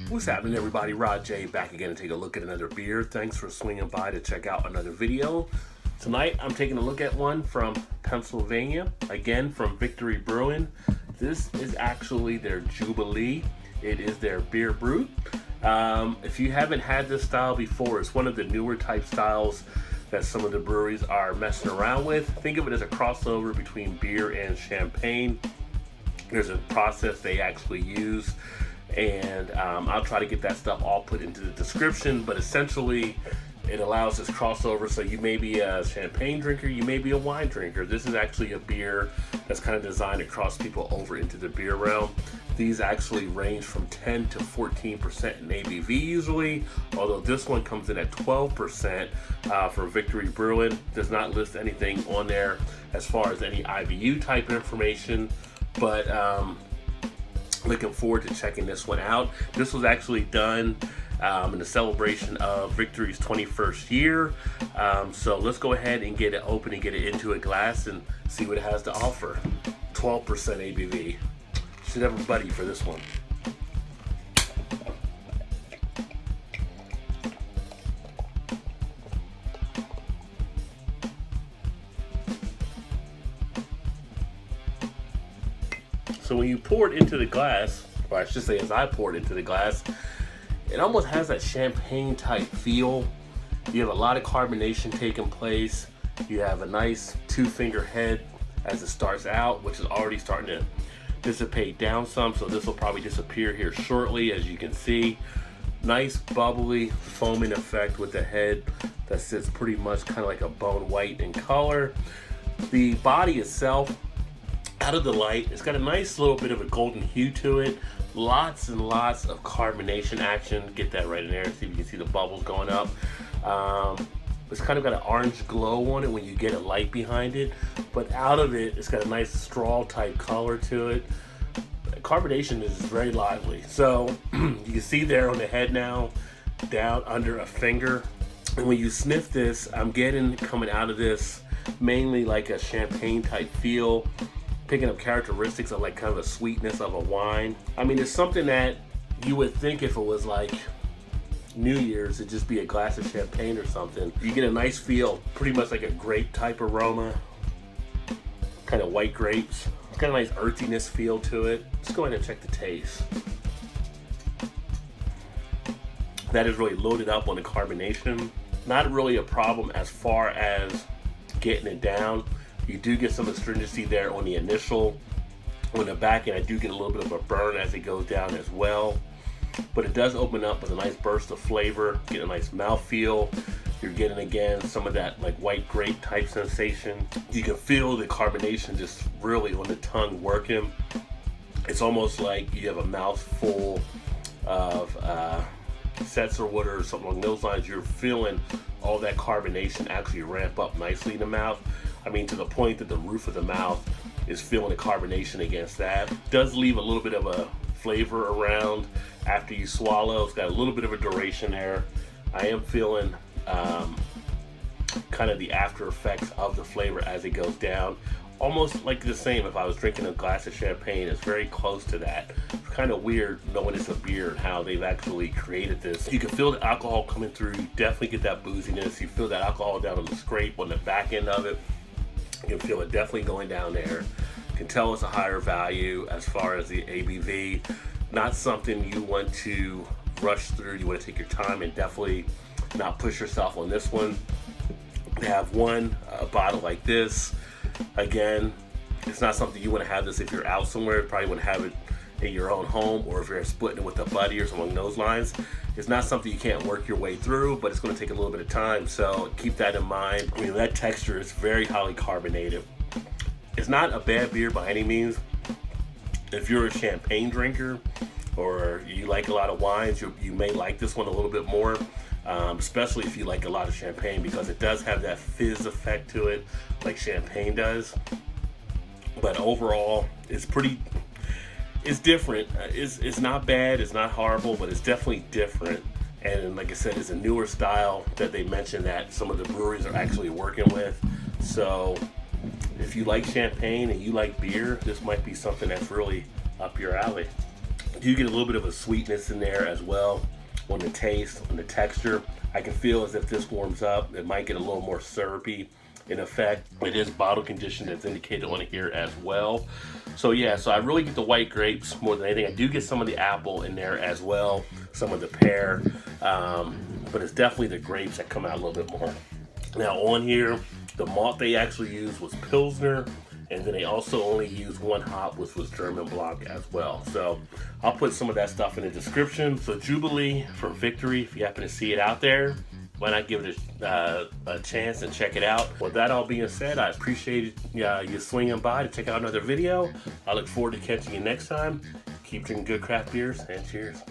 What's happening, everybody? Rod J back again to take a look at another beer. Thanks for swinging by to check out another video. Tonight I'm taking a look at one from Pennsylvania, again from Victory Brewing. This is actually their Jubilee. It is their beer brewed. If you haven't had this style before, it's one of the newer type styles that some of the breweries are messing around with. Think of it as a crossover between beer and champagne. There's a process they actually use, and I'll try to get that stuff all put into the description, but essentially it allows this crossover. So you may be a champagne drinker, you may be a wine drinker. This is actually a beer that's kind of designed to cross people over into the beer realm. These actually range from 10 to 14% in ABV usually, although this one comes in at 12% for Victory Brewing. Does not list anything on there as far as any IBU type information, but looking forward to checking this one out. This was actually done in the celebration of Victory's 21st year. So let's go ahead and get it open and get it into a glass and see what it has to offer. 12% ABV. Should have a buddy for this one. So when you pour it into the glass, or I should say as I pour it into the glass, it almost has that champagne type feel. You have a lot of carbonation taking place. You have a nice 2-finger head as it starts out, which is already starting to dissipate down some, so this will probably disappear here shortly. As you can see, nice bubbly foaming effect with the head that sits pretty much kind of like a bone white in color. The body itself, out of the light, it's got a nice little bit of a golden hue to it. Lots and lots of carbonation action. Get that right in there, see if you can see the bubbles going up. It's kind of got an orange glow on it when you get a light behind it, but out of it, it's got a nice straw type color to it. Carbonation is very lively. So you can see there on the head now, down under a finger. And when you sniff this, I'm getting coming out of this mainly like a champagne type feel, picking up characteristics of like kind of a sweetness of a wine. I mean, it's something that you would think if it was like New Year's, it'd just be a glass of champagne or something. You get a nice feel, pretty much like a grape type aroma, kind of white grapes. It's got a nice earthiness feel to it. Let's go ahead and check the taste. That is really loaded up on the carbonation. Not really a problem as far as getting it down. You do get some astringency there on the initial. On the back end, I do get a little bit of a burn as it goes down as well. But it does open up with a nice burst of flavor, get a nice mouthfeel. You're getting, again, some of that like white grape type sensation. You can feel the carbonation just really on the tongue working. It's almost like you have a mouthful of Seltzerwater or something along those lines. You're feeling all that carbonation actually ramp up nicely in the mouth. I mean, to the point that the roof of the mouth is feeling the carbonation against that. Does leave a little bit of a flavor around after you swallow. It's got a little bit of a duration there. I am feeling kind of the after effects of the flavor as it goes down. Almost like the same if I was drinking a glass of champagne. It's very close to that. It's kind of weird knowing it's a beer and how they've actually created this. You can feel the alcohol coming through. You definitely get that booziness. You feel that alcohol down on the scrape on the back end of it. You can feel it definitely going down there. You can tell it's a higher value as far as the ABV. Not something you want to rush through. You want to take your time and definitely not push yourself on this one. They have a bottle like this. Again, it's not something you want to have this if you're out somewhere. You probably want to have it in your own home, or if you're splitting it with a buddy or something along those lines. It's not something you can't work your way through, but it's going to take a little bit of time, so keep that in mind. I mean, that texture is very highly carbonated. It's not a bad beer by any means. If you're a champagne drinker or you like a lot of wines, you may like this one a little bit more, especially if you like a lot of champagne, because it does have that fizz effect to it like champagne does. But overall, it's different. It's not bad, it's not horrible, but it's definitely different. And like I said, it's a newer style that they mentioned that some of the breweries are actually working with. So if you like champagne and you like beer, this might be something that's really up your alley. You get a little bit of a sweetness in there as well on the taste, on the texture. I can feel as if this warms up, it might get a little more syrupy in effect. It is bottle conditioned, that's indicated on here as well. So yeah, so I really get the white grapes more than anything. I do get some of the apple in there as well, some of the pear, but it's definitely the grapes that come out a little bit more. Now on here, the malt they actually used was Pilsner, and then they also only used one hop, which was German Block as well. So I'll put some of that stuff in the description. So Jubilee from Victory, if you happen to see it out there, why not give it a chance and check it out. With that all being said, I appreciate you swinging by to check out another video. I look forward to catching you next time. Keep drinking good craft beers, and cheers.